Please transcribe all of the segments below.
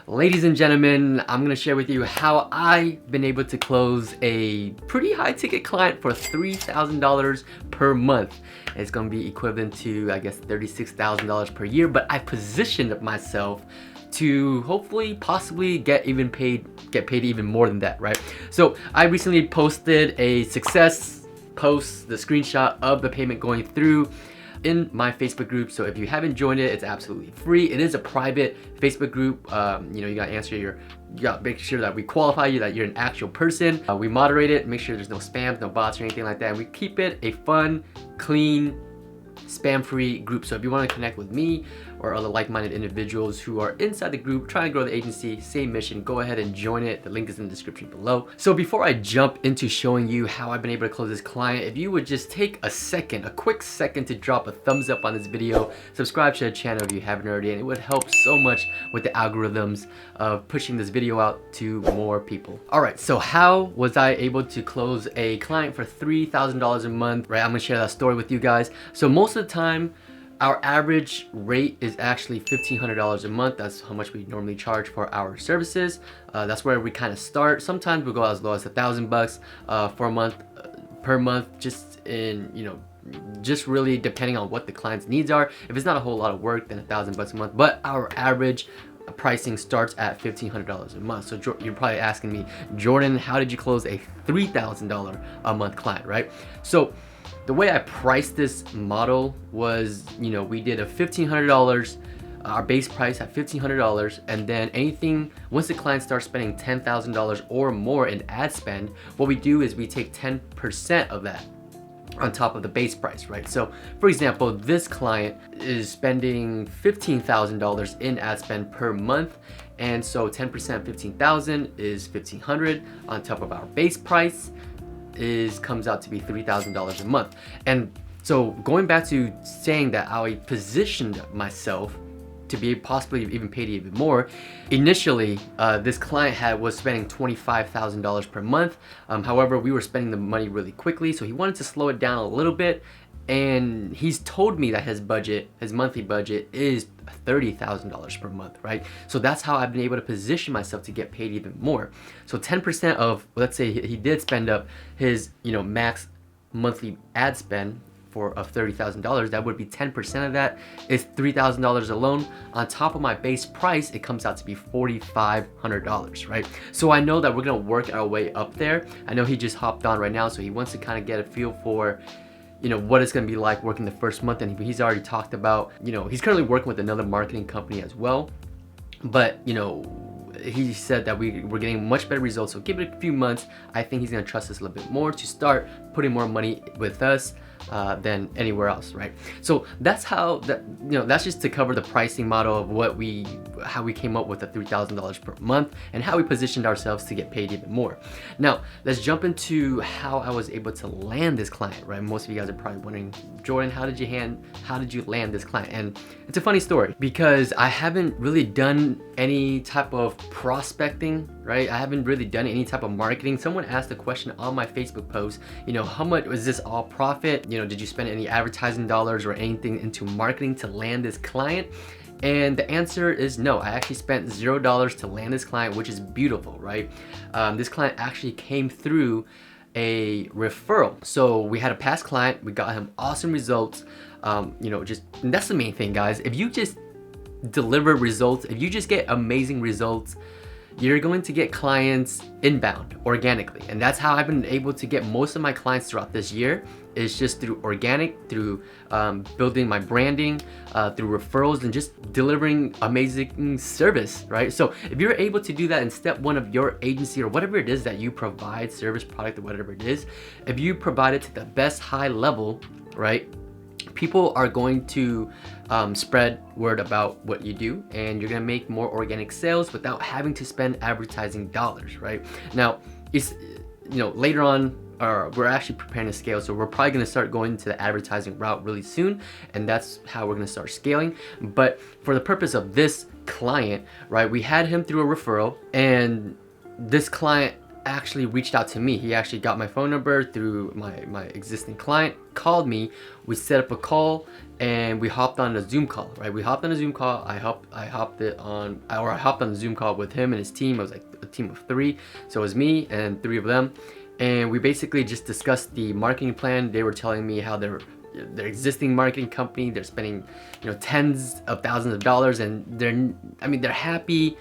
Ladies and gentlemen, I'm gonna share with you how I've been able to close a pretty high ticket client for $3,000 per month. It's gonna be equivalent to, I guess, $36,000 per year, but I positioned myself to hopefully possibly get paid even more than that, right? So I recently posted a success post, the screenshot of the payment going through in my Facebook group. So if you haven't joined it, it's absolutely free. It is a private Facebook group. You gotta make sure that we qualify you, that you're an actual person. We moderate it, make sure there's no spams, no bots or anything like that. And we keep it a fun, clean, spam-free group. So if you want to connect with me or other like-minded individuals who are inside the group trying to grow the agency, same mission, go ahead and join it. The link is in the description below. So before I jump into showing you how I've been able to close this client, if you would just take a quick second to drop a thumbs up on this video, subscribe to the channel if you haven't already, and it would help so much with the algorithms of pushing this video out to more people. All right, so how was I able to close a client for $3,000 a month, right? I'm gonna share that story with you guys. So most of the time, our average rate is actually $1,500 a month. That's how much we normally charge for our services. That's where we kind of start. Sometimes we'll go as low as $1,000 for a month, per month, just really depending on what the client's needs are. If it's not a whole lot of work, then $1,000 a month. But our average pricing starts at $1,500 a month. So you're probably asking me, Jordan, how did you close a $3,000 a month client, right? So the way I priced this model was, we did a $1,500, our base price at $1,500, and then once the client starts spending $10,000 or more in ad spend, what we do is we take 10% of that on top of the base price, right? So for example, this client is spending $15,000 in ad spend per month, and so 10% of 15,000 is $1,500 on top of our base price comes out to be $3,000 a month. And so going back to saying that I positioned myself to be possibly even paid even more. Initially, this client was spending $25,000 per month. However, we were spending the money really quickly, so he wanted to slow it down a little bit. And he's told me that his monthly budget is $30,000 per month, right? So that's how I've been able to position myself to get paid even more. So 10% of, let's say he did spend up his, max monthly ad spend of $30,000, that would be 10% of that is $3,000 alone. On top of my base price, it comes out to be $4,500, right? So I know that we're gonna work our way up there. I know he just hopped on right now, so he wants to kind of get a feel for what it's going to be like working the first month. And he's already talked about, he's currently working with another marketing company as well. But, he said that we're getting much better results. So give it a few months. I think he's going to trust us a little bit more to start putting more money with us than anywhere else, right? So that's that's just to cover the pricing model of how we came up with the $3,000 per month and how we positioned ourselves to get paid even more. Now, let's jump into how I was able to land this client, right? Most of you guys are probably wondering, Jordan, how did you land this client? And it's a funny story because I haven't really done any type of prospecting, right? I haven't really done any type of marketing. Someone asked a question on my Facebook post, how much was this all profit? Did you spend any advertising dollars or anything into marketing to land this client? And the answer is no. I actually spent $0 to land this client, which is beautiful, right? This client actually came through a referral. So we had a past client, we got him awesome results. That's the main thing, guys. If you just deliver results, if you just get amazing results, you're going to get clients inbound organically. And that's how I've been able to get most of my clients throughout this year, is just through organic, through building my branding, through referrals, and just delivering amazing service, right? So if you're able to do that in step one of your agency or whatever it is that you provide, service, product, or whatever it is, if you provide it to the best high level, right, people are going to spread word about what you do, and you're gonna make more organic sales without having to spend advertising dollars, right? Now, later on, we're actually preparing to scale, so we're probably gonna start going into the advertising route really soon, and that's how we're gonna start scaling. But for the purpose of this client, right, we had him through a referral, and this client actually reached out to me. He actually got my phone number through my existing client, called me, we set up a call, and we hopped on a Zoom call, right? We hopped on a Zoom call. I hopped on the Zoom call with him and his team. It was like a team of 3. So it was me and 3 of them. And we basically just discussed the marketing plan. They were telling me how their existing marketing company, they're spending, tens of thousands of dollars, and they're happy,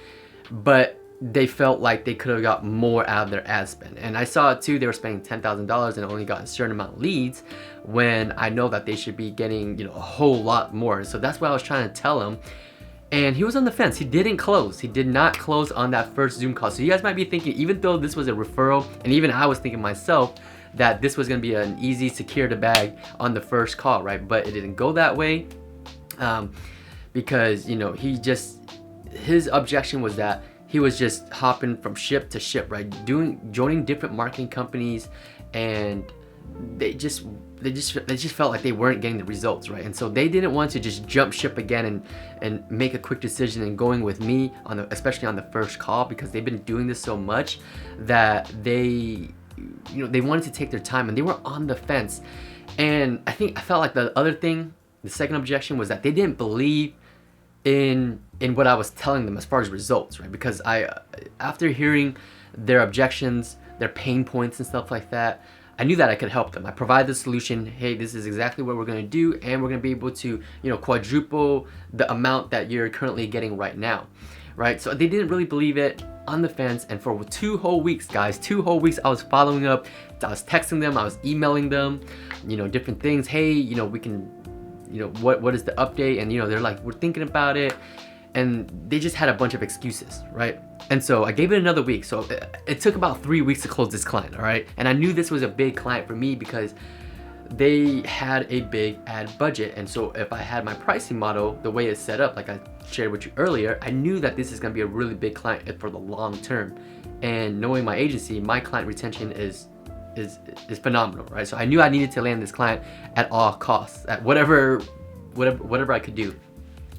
but they felt like they could have got more out of their ad spend. And I saw it too. They were spending $10,000 and only got a certain amount of leads, when I know that they should be getting, a whole lot more. So that's what I was trying to tell him. And he was on the fence. He didn't close. He did not close on that first Zoom call. So you guys might be thinking, even though this was a referral, and even I was thinking myself that this was gonna be an easy, secure the bag on the first call, right? But it didn't go that way, because his objection was that he was just hopping from ship to ship, right? Joining different marketing companies, and they just felt like they weren't getting the results, right? And so they didn't want to just jump ship again and make a quick decision and going with me especially on the first call, because they've been doing this so much that they wanted to take their time, and they were on the fence. And I felt like the second objection was that they didn't believe in what I was telling them as far as results, right? Because after hearing their objections, their pain points and stuff like that, I knew that I could help them. I provided the solution. Hey, this is exactly what we're going to do, and we're going to be able to, quadruple the amount that you're currently getting right now, right? So they didn't really believe it, on the fence. And for 2 whole weeks, guys, 2 whole weeks, I was following up. I was texting them, I was emailing them, different things. Hey, we can, what is the update? And they're like, we're thinking about it. And they just had a bunch of excuses, right? And so I gave it another week. So it took about 3 weeks to close this client, all right? And I knew this was a big client for me because they had a big ad budget. And so if I had my pricing model the way it's set up, like I shared with you earlier, I knew that this is gonna be a really big client for the long term. And knowing my agency, my client retention is phenomenal, right? So I knew I needed to land this client at all costs, at whatever I could do.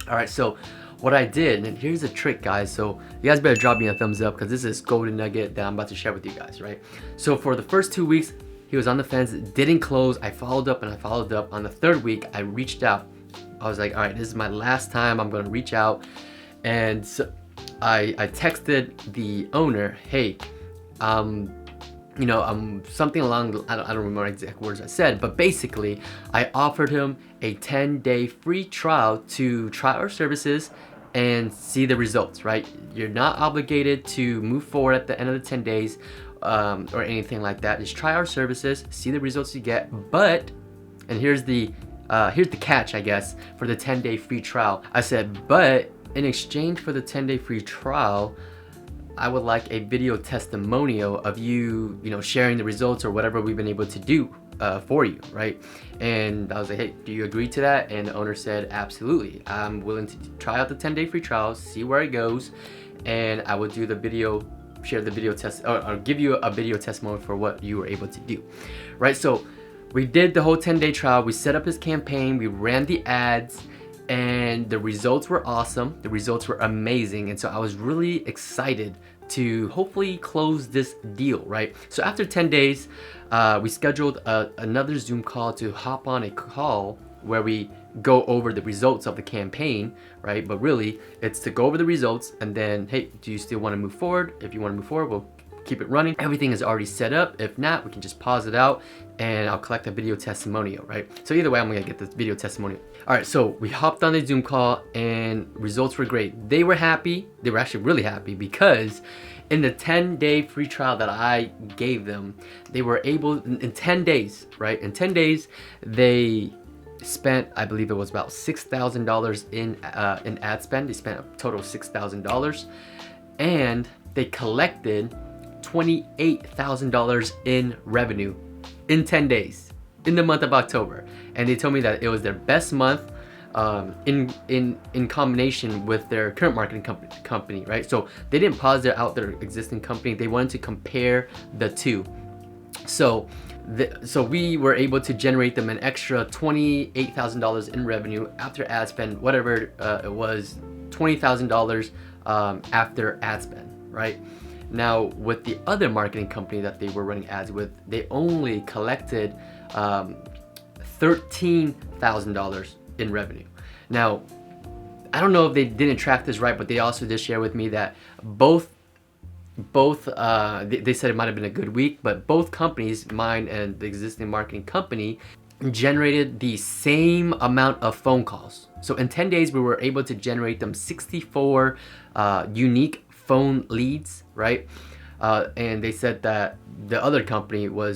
All right, so what I did, and here's a trick, guys. So you guys better drop me a thumbs up, because this is golden nugget that I'm about to share with you guys, right? So for the first 2 weeks, he was on the fence, didn't close. I followed up and I followed up. On the 3rd week, I reached out. I was like, all right, this is my last time. I'm gonna reach out. And so I texted the owner, hey, something along, I don't remember exact words I said, but basically I offered him a 10-day free trial to try our services and see the results, right? You're not obligated to move forward at the end of the 10 days or anything like that. Just try our services, see the results you get. But, and here's the catch, I guess, for the 10-day free trial. I said, but in exchange for the 10-day free trial, I would like a video testimonial of you, sharing the results or whatever we've been able to do for you, right? And I was like, hey, do you agree to that? And the owner said, absolutely. I'm willing to try out the 10-day free trial, see where it goes, and I will do the video, share the video test, or give you a video testimonial for what you were able to do, right? So we did the whole 10-day trial. We set up his campaign, we ran the ads, and the results were awesome. The results were amazing. And so I was really excited to hopefully close this deal, right? So after 10 days, we scheduled another Zoom call to hop on a call where we go over the results of the campaign, right? But really, it's to go over the results and then, hey, do you still want to move forward? If you want to move forward, we'll keep it running. Everything is already set up. If not, we can just pause it out and I'll collect a video testimonial, right? So either way, I'm gonna get this video testimonial. All right, so we hopped on the Zoom call and results were great. They were happy. They were actually really happy because in the 10-day free trial that I gave them, they were able, in 10 days, right? In 10 days, they spent, I believe it was about $6,000 in ad spend. They spent a total of $6,000 and they collected $28,000 in revenue in 10 days in the month of October. And they told me that it was their best month in combination with their current marketing company, right? So they didn't pause their existing company. They wanted to compare the two. So we were able to generate them an extra $28,000 in revenue after ad spend, whatever it was, $20,000 after ad spend, right? Now, with the other marketing company that they were running ads with, they only collected $13,000 in revenue. Now, I don't know if they didn't track this right, but they also did share with me that both they said it might have been a good week, but both companies, mine and the existing marketing company, generated the same amount of phone calls. So in 10 days, we were able to generate them 64 unique phone leads, right? And they said that the other company were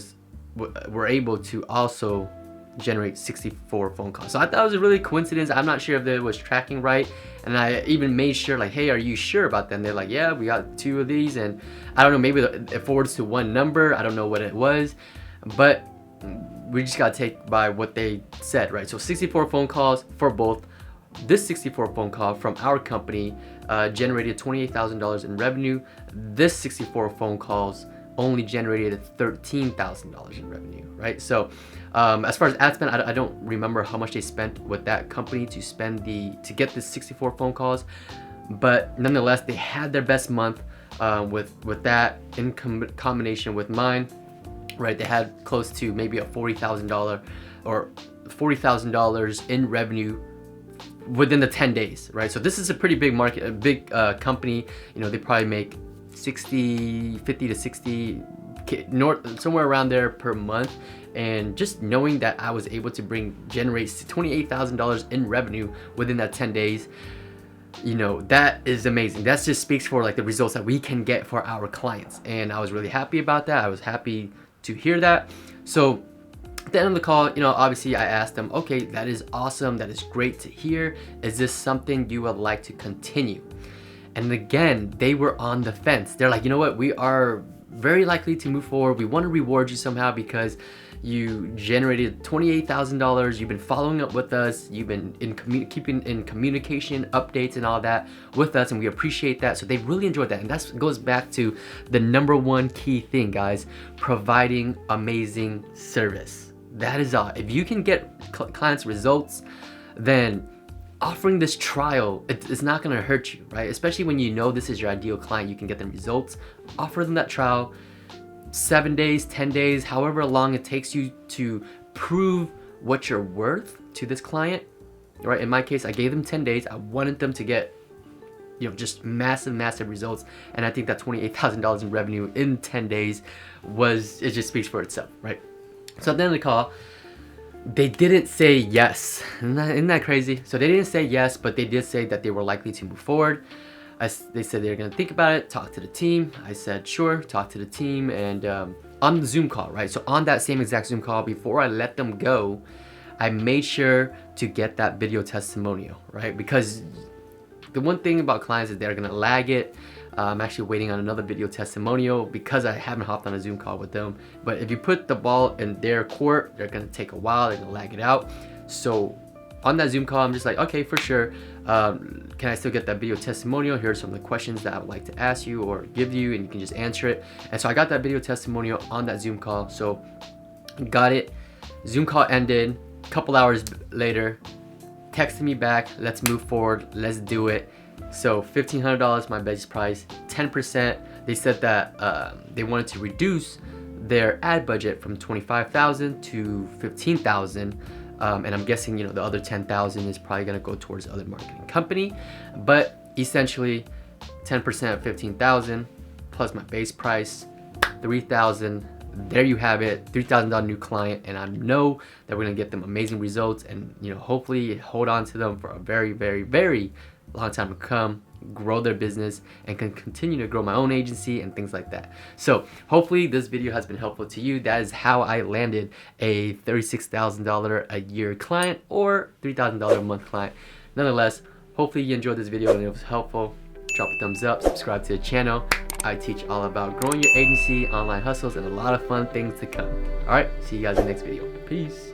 able to also generate 64 phone calls. So I thought it was a really coincidence. I'm not sure if it was tracking right. And I even made sure, like, hey, are you sure about them? They're like, yeah, we got 2 of these. And I don't know, maybe it forwards to one number. I don't know what it was, but we just got to take by what they said, right? So 64 phone calls for both. This 64 phone call from our company generated $28,000 in revenue. This 64 phone calls only generated $13,000 in revenue, right? So as far as ad spend, I don't remember how much they spent with that company to get the 64 phone calls, but nonetheless, they had their best month with that in combination with mine, right? They had close to maybe a $40,000 or $40,000 in revenue within the 10 days, right? So this is a pretty big market, a big company. You know, they probably make 50 to 60, somewhere around there per month. And just knowing that I was able to generate $28,000 in revenue within that 10 days, you know, that is amazing. That just speaks for like the results that we can get for our clients. And I was really happy about that. I was happy to hear that. So at the end of the call, you know, obviously I asked them, okay, that is awesome. That is great to hear. Is this something you would like to continue? And again, they were on the fence. They're like, you know what? We are very likely to move forward. We want to reward you somehow because you generated $28,000. You've been following up with us. You've been keeping in communication, updates and all that with us, and we appreciate that. So they really enjoyed that. And that goes back to the #1 key thing, guys, providing amazing service. That is all. If you can get clients results, then offering this trial, it's not gonna hurt you, right? Especially when you know this is your ideal client, you can get them results. Offer them that trial, 7 days, 10 days, however long it takes you to prove what you're worth to this client, right? In my case, I gave them 10 days. I wanted them to get, you know, just massive results. And I think that $28,000 in revenue in 10 days it just speaks for itself, right? So at the end of the call, they didn't say yes. Isn't that crazy? So they didn't say yes, but they did say that they were likely to move forward. They said they were gonna think about it, talk to the team. I said, sure, talk to the team. And on the Zoom call, right? So on that same exact Zoom call, before I let them go, I made sure to get that video testimonial, right? Because the one thing about clients is they're gonna lag it. I'm actually waiting on another video testimonial because I haven't hopped on a Zoom call with them. But if you put the ball in their court, they're gonna take a while, they're gonna lag it out. So on that Zoom call, I'm just like, okay, for sure. Can I still get that video testimonial? Here are some of the questions that I would like to ask you or give you, and you can just answer it. And so I got that video testimonial on that Zoom call. So got it. Zoom call ended. A couple hours later, texted me back, let's move forward, let's do it. So $1,500, my base price, 10%. They said that they wanted to reduce their ad budget from $25,000 to $15,000. And I'm guessing, you know, the other $10,000 is probably gonna go towards other marketing company. But essentially, 10% of $15,000 plus my base price, $3,000. There you have it, $3,000 new client, and I know that we're gonna get them amazing results, and you know, hopefully hold on to them for a very long time to come, grow their business, and can continue to grow my own agency and things like that. So hopefully this video has been helpful to you. That is how I landed a $36,000 a year client or $3,000 a month client. Nonetheless, hopefully you enjoyed this video and it was helpful. Drop a thumbs up, subscribe to the channel. I teach all about growing your agency, online hustles, and a lot of fun things to come. All right, see you guys in the next video. Peace.